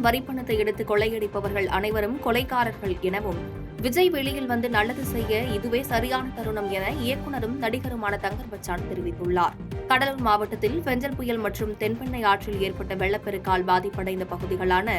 வரிப்பணத்தை எடுத்து கொள்ளையடிப்பவர்கள் அனைவரும் கொலைகாரர்கள் எனவும், விஜய் வெளியில் வந்து நல்லது செய்ய இதுவே சரியான தருணம் என இயக்குநரும் நடிகருமான தங்கர் பச்சான் தெரிவித்துள்ளார். கடலூர் மாவட்டத்தில் பெஞ்சல் புயல் மற்றும் தென்பெண்ணை ஆற்றில் ஏற்பட்ட வெள்ளப்பெருக்கால் பாதிப்படைந்த பகுதிகளான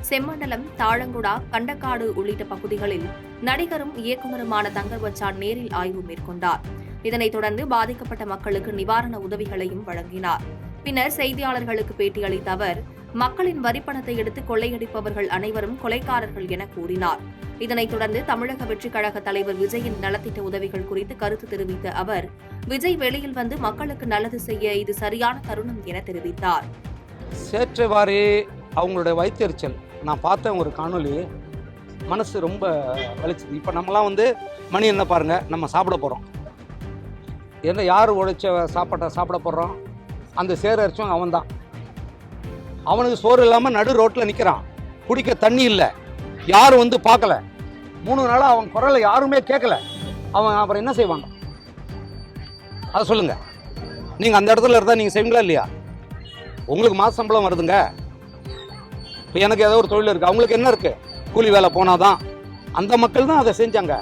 செம்மண்டலம், தாழங்குடா, கண்டக்காடு உள்ளிட்ட பகுதிகளில் நடிகரும் இயக்குநருமான தங்கர் பச்சான் நேரில் ஆய்வு மேற்கொண்டார். இதனைத் தொடர்ந்து பாதிக்கப்பட்ட மக்களுக்கு நிவாரண உதவிகளையும் வழங்கினார். பின்னர் செய்தியாளர்களுக்கு பேட்டியளித்த அவர், மக்களின் வரிப்பணத்தை எடுத்து கொள்ளையடிப்பவர்கள் அனைவரும் கொலைகாரர்கள் என கூறினார். இதனைத் தொடர்ந்து தமிழக வெற்றிக் கழக தலைவர் விஜயின் நலத்திட்ட உதவிகள் குறித்து கருத்து தெரிவித்த அவர், விஜய் வெளியில் வந்து மக்களுக்கு நல்லது செய்ய இது சரியான தருணம் என தெரிவித்தார். சேற்றவாரி அவங்களுடைய வயிற்றெரிச்சல் நான் பார்த்த ஒரு காணொலி மனசு ரொம்ப வலிச்சுது. இப்போ நம்மலாம் வந்து மணி என்ன பாருங்க, நம்ம சாப்பிட போகிறோம். என்ன யார் உழைச்ச சாப்பாட்டை சாப்பிட போடுறோம்? அந்த சேர் அரிச்சவன் அவன் தான். அவனுக்கு சோறு இல்லாமல் நடு ரோட்டில் நிற்கிறான். குடிக்க தண்ணி இல்லை, யாரும் வந்து பார்க்கல. 3 நாளாக அவன் குரலை யாருமே கேட்கல. அவன் அப்புறம் என்ன செய்வாங்க? அதை சொல்லுங்க. நீங்கள் அந்த இடத்துல இருந்தால் நீங்கள் செய்வீங்களா இல்லையா? உங்களுக்கு மாத சம்பளம் வருதுங்க. இப்போ எனக்கு ஏதோ ஒரு தொழில் இருக்குது, அவங்களுக்கு என்ன இருக்குது? கூலி வேலை போனாதான். அந்த மக்கள் தான் அதை செஞ்சாங்க.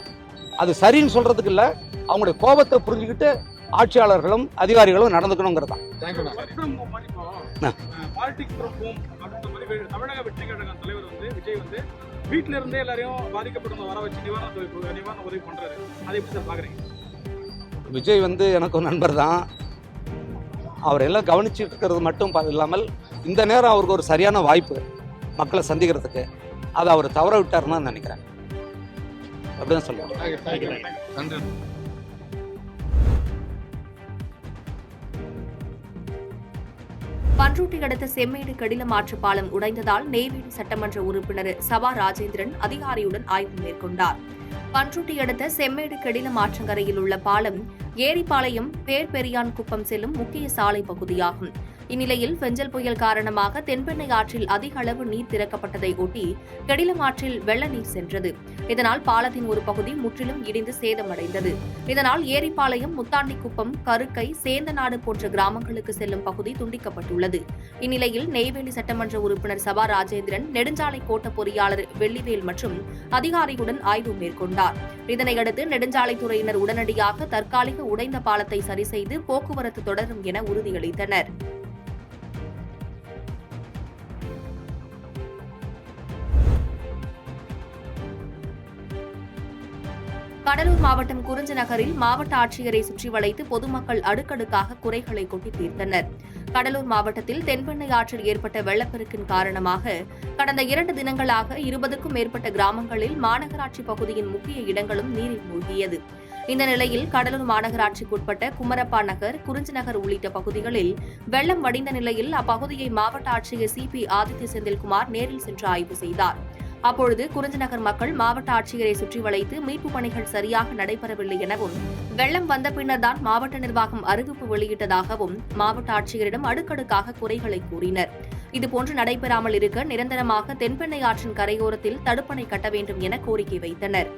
அது சரின்னு சொல்றதுக்கு இல்லை, அவங்களுடைய கோபத்தை புரிஞ்சுக்கிட்டு ஆட்சியாளர்களும் அதிகாரிகளும் நடந்துக்கணுங்கிறது தான். தமிழக வெற்றி கழக தலைவர் வந்து விஜய் வந்து வீட்டில இருந்தே எல்லாரையும் பாதிக்கப்பட்டவங்க வர வச்சு நிவாரண உதவி பண்றாரு. அதை எப்படி சார் பாக்குறீங்க? விஜய் வந்து எனக்கு ஒரு நண்பர் தான். அவர் எல்லாம் கவனிச்சுட்டு இருக்கிறது மட்டும் இல்லாமல் இந்த நேரம் அவருக்கு ஒரு சரியான வாய்ப்பு மக்களை சந்திக்கிறதுக்கு. அதை அவர் தவற விட்டாருன்னு தான் நினைக்கிறேன். அப்படிதான் சொல்லுவாங்க. பண்ருட்டி அடுத்த செம்மேடு கடிலம் ஆற்று பாலம் உடைந்ததால் நெய்வேலி சட்டமன்ற உறுப்பினர் சபா ராஜேந்திரன் அதிகாரியுடன் ஆய்வு மேற்கொண்டார். பண்ருட்டி அடுத்த செம்மேடு கடிலம் ஆற்றங்கரையில் உள்ள பாலம் ஏரிப்பாளையம் பேர்பெரியான் குப்பம் செல்லும் முக்கிய சாலை பகுதியாகும். இந்நிலையில் பெஞ்சல் புயல் காரணமாக தென்பெண்ணை ஆற்றில் அதிக அளவு நீர் திறக்கப்பட்டதை ஒட்டி கெடிலம் ஆற்றில் வெள்ள நீர் சென்றது. இதனால் பாலத்தின் ஒரு பகுதி முற்றிலும் இடிந்து சேதமடைந்தது. இதனால் ஏரிப்பாளையம், முத்தாண்டிக்குப்பம், கருக்கை, சேந்தநாடு போன்ற கிராமங்களுக்கு செல்லும் பகுதி துண்டிக்கப்பட்டுள்ளது. இந்நிலையில் நெய்வேலி சட்டமன்ற உறுப்பினர் சபா ராஜேந்திரன் நெடுஞ்சாலை கோட்ட பொறியாளர் வெள்ளிவேல் மற்றும் அதிகாரியுடன் ஆய்வு மேற்கொண்டார். இதனையடுத்து நெடுஞ்சாலைத்துறையினர் உடனடியாக தற்காலிக உடைந்த பாலத்தை சரிசெய்து போக்குவரத்து தொடரும் என உறுதியளித்தனர். கடலூர் மாவட்டம் குறிஞ்சி நகரில் மாவட்ட ஆட்சியரை சுற்றி வளைத்து பொதுமக்கள் அடுக்கடுக்காக குறைகளை கொட்டி தீர்த்தனர். கடலூர் மாவட்டத்தில் தென்பெண்ணை ஆற்றில் ஏற்பட்ட வெள்ளப்பெருக்கின் காரணமாக கடந்த 2 தினங்களாக 20க்கும் மேற்பட்ட கிராமங்களில் மாநகராட்சி பகுதியின் முக்கிய இடங்களும் நீரில் மூழ்கியது. இந்த நிலையில் கடலூர் மாநகராட்சிக்குட்பட்ட குமரப்பா நகர், குறிஞ்சி நகர் உள்ளிட்ட பகுதிகளில் வெள்ளம் வடிந்த நிலையில் அப்பகுதியை மாவட்ட ஆட்சியர் CP ஆதித்ய செந்தில்குமார் நேரில் சென்று ஆய்வு செய்தார். அப்பொழுது குறிஞ்சி நகர் மக்கள் மாவட்ட ஆட்சியரை சுற்றி வளைத்து மீட்புப் பணிகள் சரியாக நடைபெறவில்லை எனவும், வெள்ளம் வந்த பின்னர் தான் மாவட்ட நிர்வாகம் அறிவிப்பு வெளியிட்டதாகவும் மாவட்ட ஆட்சியரிடம் அடுக்கடுக்காக குறைகளை கூறினர். இதுபோன்று நடைபெறாமல் இருக்க நிரந்தரமாக தென்பெண்ணை ஆற்றின் கரையோரத்தில் தடுப்பணை கட்ட வேண்டும் என கோரிக்கை வைத்தனர்.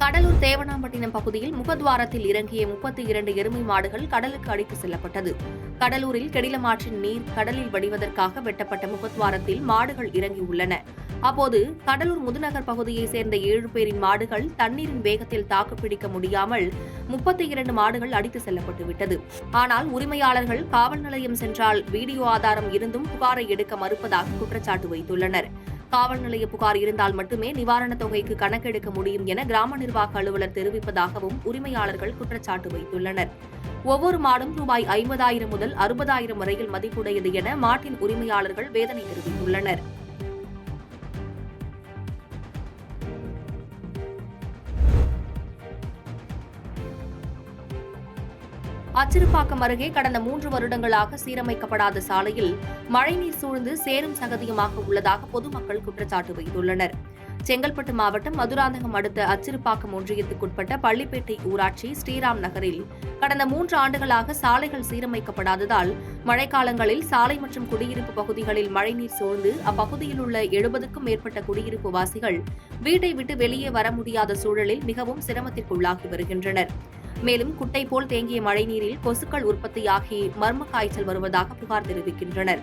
கடலூர் தேவனாம்பட்டினம் பகுதியில் முகத்வாரத்தில் இறங்கிய 32 எருமை மாடுகள் கடலுக்கு அடித்து செல்லப்பட்டது. கடலூரில் கெடிலம் ஆற்றின் நீர் கடலில் வடிவதற்காக வெட்டப்பட்ட முகத்வாரத்தில் மாடுகள் இறங்கியுள்ளன. அப்போது கடலூர் முதுநகர் பகுதியைச் சேர்ந்த 7 பேரின் மாடுகள் தண்ணீரின் வேகத்தில் தாக்குப்பிடிக்க முடியாமல் 32 மாடுகள் அடித்து செல்லப்பட்டுவிட்டது. ஆனால் உரிமையாளர்கள் காவல் நிலையம் சென்றால் வீடியோ ஆதாரம் இருந்தும் புகாரை எடுக்க மறுப்பதாக குற்றச்சாட்டு வைத்துள்ளனர். காவல் நிலைய புகார் இருந்தால் மட்டுமே நிவாரணத் தொகைக்கு கணக்கெடுக்க முடியும் என கிராம நிர்வாக அலுவலர் தெரிவிப்பதாகவும் உரிமையாளர்கள் குற்றச்சாட்டு வைத்துள்ளனர். ஒவ்வொரு மாடும் ரூபாய் 50,000 முதல் 60,000 வரையில் மதிப்புடையது என மாட்டின் உரிமையாளர்கள் வேதனை தெரிவித்துள்ளனர். அச்சிறுபாக்கம் அருகே கடந்த 3 வருடங்களாக சீரமைக்கப்படாத சாலையில் மழைநீர் சூழ்ந்து சேரும் சகதியுமாக உள்ளதாக பொதுமக்கள் குற்றச்சாட்டு வைத்துள்ளனர். செங்கல்பட்டு மாவட்டம் மதுராந்தகம் அடுத்த அச்சிறுபாக்கம் ஒன்றியத்துக்குட்பட்ட பள்ளிப்பேட்டை ஊராட்சி ஸ்ரீராம் நகரில் கடந்த 3 ஆண்டுகளாக சாலைகள் சீரமைக்கப்படாததால் மழைக்காலங்களில் சாலை மற்றும் குடியிருப்பு பகுதிகளில் மழைநீர் சூழ்ந்து அப்பகுதியில் உள்ள 70க்கும் மேற்பட்ட குடியிருப்பு வாசிகள் வீட்டை விட்டு வெளியே வர முடியாத சூழலில் மிகவும் சிரமத்திற்குள்ளாகி வருகின்றனர். மேலும் குட்டை போல் தேங்கிய மழைநீரில் கொசுக்கள் உற்பத்தியாகி மர்ம காய்ச்சல் வருவதாக புகார் தெரிவிக்கின்றனர்.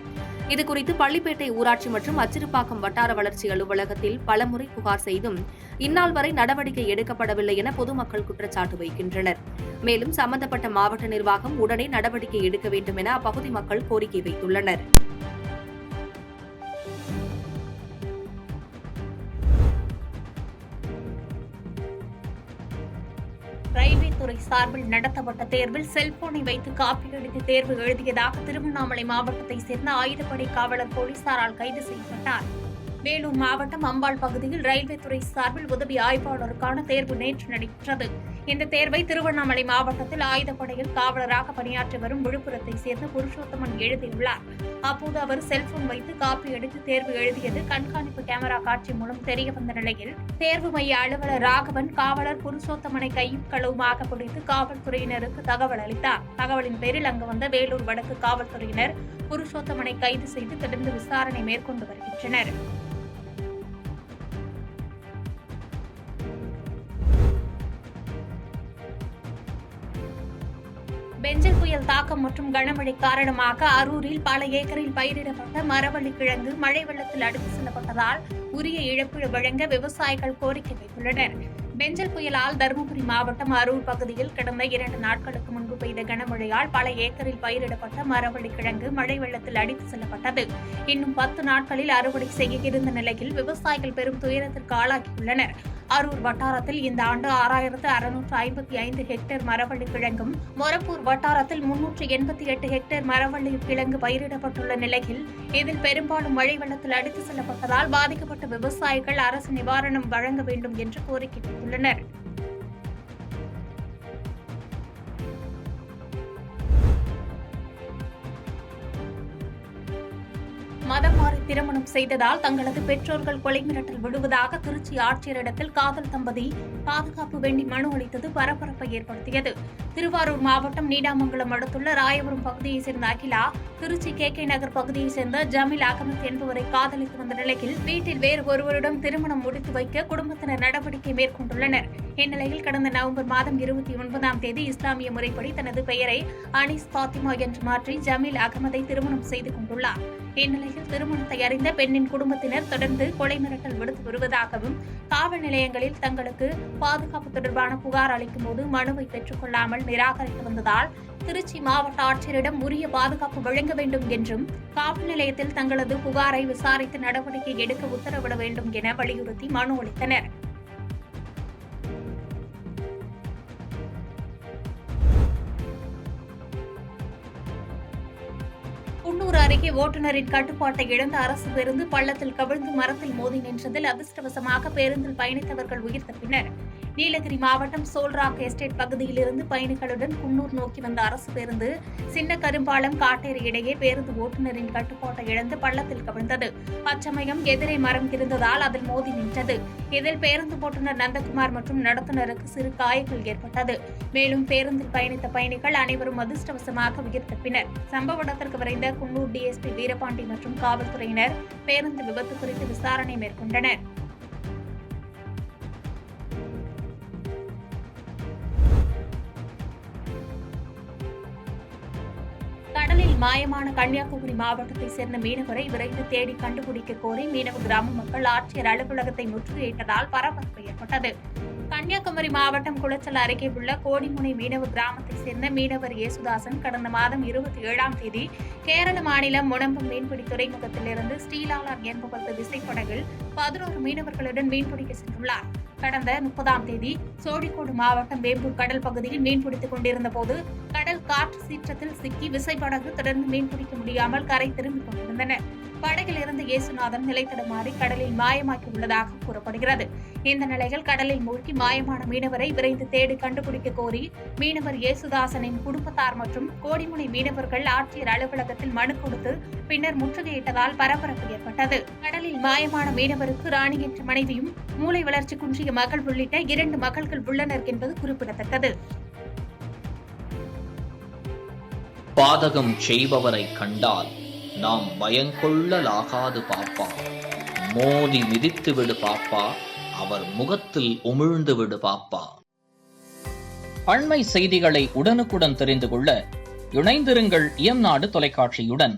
இதுகுறித்து பள்ளிப்பேட்டை ஊராட்சி மற்றும் அச்சிறுப்பாக்கம் வட்டார வளர்ச்சி அலுவலகத்தில் பலமுறை புகார் செய்தும் இந்நாள் வரை நடவடிக்கை எடுக்கப்படவில்லை என பொதுமக்கள் குற்றச்சாட்டு வைக்கின்றனர். மேலும் சம்பந்தப்பட்ட மாவட்ட நிர்வாகம் உடனே நடவடிக்கை எடுக்க வேண்டும் என அப்பகுதி மக்கள் கோரிக்கை வைத்துள்ளனர். ரயில்வே துறை சார்பில் நடத்தப்பட்ட தேர்வில் செல்போனை வைத்து காப்பி அடித்து தேர்வு எழுதியதாக திருவண்ணாமலை மாவட்டத்தைச் சேர்ந்த ஆயுதப்படை காவலர் போலீசாரால் கைது செய்யப்பட்டார். வேலூர் மாவட்டம் அம்பாள் பகுதியில் ரயில்வே துறை சார்பில் உதவி ஆய்வாளருக்கான தேர்வு நேற்று நடைபெற்றது. இந்த தேர்வை திருவண்ணாமலை மாவட்டத்தில் ஆயுதப்படையில் காவலராக பணியாற்றி வரும் விழுப்புரத்தைச் சேர்ந்த புருஷோத்தமன் எழுதியுள்ளார். அப்போது அவர் செல்போன் வைத்து காப்பி அடித்து தேர்வு எழுதியது கண்காணிப்பு கேமரா காட்சி மூலம் தெரியவந்த நிலையில் தேர்வு மைய அலுவலர் ராகவன் காவலர் புருஷோத்தமனை கையும் களவுமாக பிடித்து காவல்துறையினருக்கு தகவல் அளித்தார். தகவலின் பேரில் அங்கு வந்த வேலூர் வடக்கு காவல்துறையினர் புருஷோத்தமனை கைது செய்து தொடர்ந்து விசாரணை மேற்கொண்டு வருகின்றனர். பெஞ்சல் புயல் தாக்கம் மற்றும் கனமழை காரணமாக அரூரில் பல ஏக்கரில் பயிரிடப்பட்ட மரவள்ளி கிழங்கு மழை வெள்ளத்தில் அடித்து செல்லப்பட்டதால் உரிய இழப்பீடு வழங்க விவசாயிகள் கோரிக்கை வைத்துள்ளனர். பெஞ்சல் புயலால் தருமபுரி மாவட்டம் அரூர் பகுதியில் கடந்த 2 நாட்களுக்கு முன்பு பெய்த கனமழையால் பல ஏக்கரில் பயிரிடப்பட்ட மரவள்ளி கிழங்கு மழை வெள்ளத்தில் அடித்து செல்லப்பட்டது. இன்னும் 10 நாட்களில் அறுவடை செய்ய இருந்த நிலையில் விவசாயிகள் பெரும் துயரத்திற்கு ஆளாகியுள்ளனர். அரூர் வட்டாரத்தில் இந்த ஆண்டு 6655 ஹெக்டேர் மரவள்ளி கிழங்கும், மொரப்பூர் வட்டாரத்தில் 388 ஹெக்டேர் மரவள்ளி கிழங்கு பயிரிடப்பட்டுள்ள நிலையில் இதில் பெரும்பாலும் மழை வெள்ளத்தில் அடித்து செல்லப்பட்டதால் பாதிக்கப்பட்ட விவசாயிகள் அரசு நிவாரணம் வழங்க வேண்டும் என்று கோரிக்கை வைத்துள்ளனர். மதம் மாறி திருமணம் செய்ததால் தங்களது பெற்றோர்கள் கொலை மிரட்டல் விடுவதாக திருச்சி ஆட்சியரிடத்தில் காதல் தம்பதி பாதுகாப்பு வேண்டி மனு அளித்தது பரபரப்பை ஏற்படுத்தியது. திருவாரூர் மாவட்டம் நீடாமங்கலம் அடுத்துள்ள ராயபுரம் பகுதியைச் சேர்ந்த அகிலா திருச்சி KK நகர் பகுதியைச் சேர்ந்த ஜமீல் அகமது என்பவரை காதலித்து வந்த நிலையில் வீட்டில் வேறு ஒருவரிடம் திருமணம் முடித்து வைக்க குடும்பத்தினர் நடவடிக்கை மேற்கொண்டுள்ளனர். இந்நிலையில் கடந்த நவம்பர் மாதம் 29ஆம் தேதி இஸ்லாமிய முறைப்படி தனது பெயரை அனீஸ் பாத்திமா என்று மாற்றி ஜமீல் அகமதை திருமணம் செய்து கொண்டுள்ளார். இந்நிலையில் திருமணத்தை அறிந்த பெண்ணின் குடும்பத்தினர் தொடர்ந்து கொலை மிரட்டல் விடுத்து வருவதாகவும் காவல் நிலையங்களில் தங்களுக்கு பாதுகாப்பு தொடர்பான புகார் அளிக்கும் போது மனுவை பெற்றுக் கொள்ளாமல் நிராகரித்து வந்ததால் திருச்சி மாவட்ட ஆட்சியரிடம் உரிய பாதுகாப்பு வழங்க வேண்டும் என்றும் காவல் நிலையத்தில் தங்களது புகாரை விசாரித்து நடவடிக்கை எடுக்க உத்தரவிட வேண்டும் என வலியுறுத்தி மனு அளித்தனர். குன்னூர் அருகே ஓட்டுநரின் கட்டுப்பாட்டை இழந்த அரசு பேருந்து பள்ளத்தில் கவிழ்ந்து மரத்தில் மோதி நின்றதில் அதிர்ஷ்டவசமாக பேருந்தில் பயணித்தவர்கள் உயிர் தப்பினர். நீலகிரி மாவட்டம் சோல்ராக் எஸ்டேட் பகுதியிலிருந்து பயணிகளுடன் குன்னூர் நோக்கி வந்த அரசு பேருந்து சின்ன கரும்பாலம் காட்டேரி இடையே பேருந்து ஓட்டுநரின் கட்டுப்பாட்டை இழந்து பள்ளத்தில் கவிழ்ந்தது. அச்சமயம் எதிரே மரம் இருந்ததால் அதில் மோதி நின்றது. இதில் பேருந்து ஓட்டுநர் நந்தகுமார் மற்றும் நடத்துனருக்கு சிறு காயங்கள் ஏற்பட்டது. மேலும் பேருந்தில் பயணித்த பயணிகள் அனைவரும் அதிர்ஷ்டவசமாக உயிர் தப்பினர். சம்பவ இடத்திற்கு விரைந்த குன்னூர் DSP வீரபாண்டி மற்றும் காவல்துறையினர் பேருந்து விபத்து குறித்து விசாரணை மேற்கொண்டனர். கடலில் மாயமான கன்னியாகுமரி மாவட்டத்தைச் சேர்ந்த மீனவரை விரைந்து தேடி கண்டுபிடிக்க கோரி மீனவ கிராம மக்கள் ஆட்சியர் அலுவலகத்தை முற்றுகையிட்டதால் பரபரப்பு ஏற்பட்டது. கன்னியாகுமரி மாவட்டம் குளச்சல் அருகே உள்ள கோடிமுனை மீனவ கிராமத்தைச் சேர்ந்த மீனவர் ஏசுதாசன் கடந்த மாதம் 27ஆம் தேதி கேரள மாநிலம் முனம்பம் மீன்பிடி துறைமுகத்திலிருந்து ஸ்ரீலாலர் என்பவரது விசைப்படகில் 11 மீனவர்களுடன் மீன்பிடிக்க சென்றுள்ளார். கடந்த 30ஆம் தேதி சோழிக்கோடு மாவட்டம் வேம்பூர் கடல் பகுதியில் மீன்பிடித்துக் கொண்டிருந்த போது கடல் காற்று சீற்றத்தில் சிக்கி விசைப்படகு தொடர்ந்து மீன்பிடிக்க முடியாமல் கரை திரும்பிக் கொண்டிருந்தனர். படகில் இருந்த இயேசுநாதன் நிலை தடுமாறி கடலில் மாயமாக்கி உள்ளதாக கூறப்படுகிறது. இந்த நிலையில் கடலில் மூழ்கி மாயமான மீனவரை விரைந்து தேடி கண்டுபிடிக்க கோரி மீனவர் இயேசுதாசனின் குடும்பத்தார் மற்றும் கோடிமுனை மீனவர்கள் ஆட்சியர் அலுவலகத்தில் மனு கொடுத்து பின்னர் முற்றுகையிட்டதால் பரபரப்பு ஏற்பட்டது. கடலில் மாயமான மீனவருக்கு ராணி என்ற மனைவியும் மூளை வளர்ச்சி குன்றிய மகள் உள்ளிட்ட 2 மகள்கள் உள்ளனர் என்பது குறிப்பிடத்தக்கது. பாதகம் செய்பவரை கண்டால் நாம் பயங்கொள்ளலாகாது பாப்பா, மோதி மிதித்து விடு பாப்பா, அவர் முகத்தில் உமிழ்ந்து விடு பாப்பா. அண்மை செய்திகளை உடனுக்குடன் தெரிந்து கொள்ள இணைந்திருங்கள் இயம்நாடு தொலைக்காட்சியுடன்.